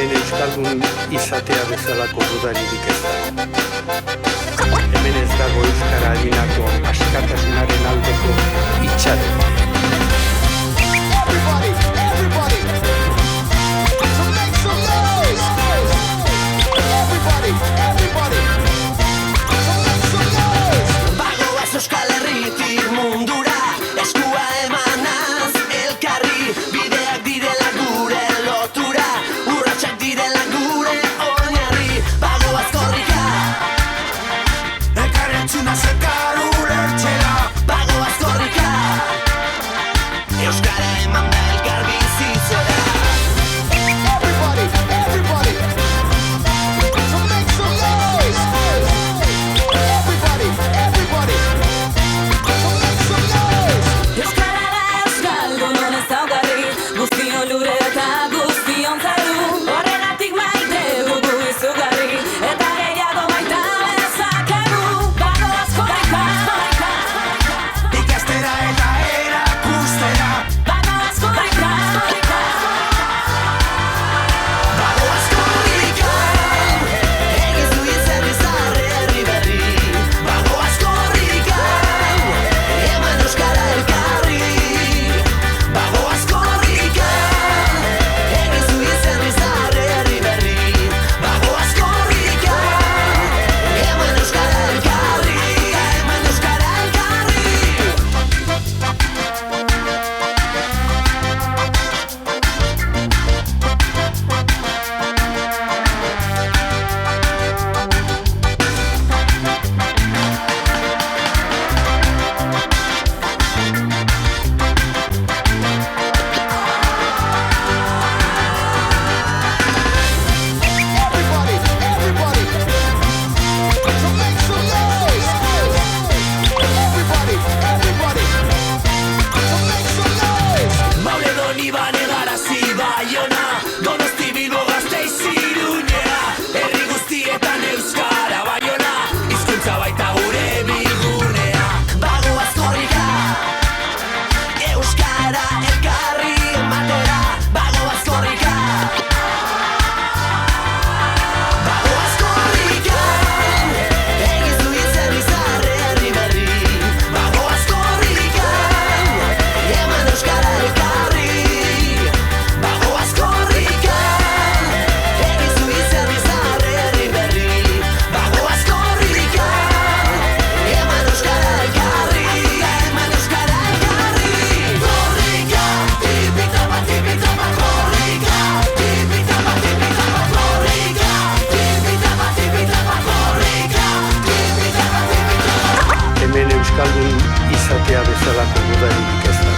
Hemen euskaldun izatea bezalako dudaririk ez da. Hemen ez dago euskara adinako askatasunaren aldeko itxaron. Everybody, everybody, so make some noise. Everybody, everybody, so make some noise. Bagoaz Euskal Herritik mundura, eskua emanaz elkarri, bideak direla gure lotura, urratsak direla gure oinarri. Bagoaz korrika, elkarrentzuna zekar ulertzera. Bagoaz korrika, euskara eman da elkar bizitzera. Everybody, everybody, so make some noise. Everybody, everybody, so make some noise. Euskara da euskaldun ezaugarri, guztion lure eta guztion zaru. Horregatik maite dugu izugarri, eta gehiago baita dezakegu. Bagoaz korrika, Ikastera eta erakustera. bagoaz korrika, Bagoaz korrika, egiz du izan herri berri. Bagoaz korrika, eman euskara elkarri. Bagoaz korrika, egiz du izan herri berri. Bagoaz korrika, eman euskara elkarri. Eman euskara elkarri. Everybody, everybody, so make some noise. Everybody, everybody, so make some noise. Mauledon Ibane Garazi Baiona, Donosti Bilbo Gasteiz Iruñea, herri guztietan euskara Baiona, hizkuntza baita gure bilgunea. Bagoaz korrika, euskara elkarri ematera. Bagoaz korrika, bagoaz korrika, egiz du izan herri berri. Bagoaz korrika, eman euskara elkarri. Bagoaz korrika, egiz du izan herri berri. Bagoaz korrika, eman euskara elkarri. Eman euskara elkarri. Korrika, tipitama, tipitama, korrika. Tipitama, tipitama, korrika. Tipitama, tipitama, korrika. Tipitama, tipitama. Hemen euskaldun izatea bezalako dudaririk ez da.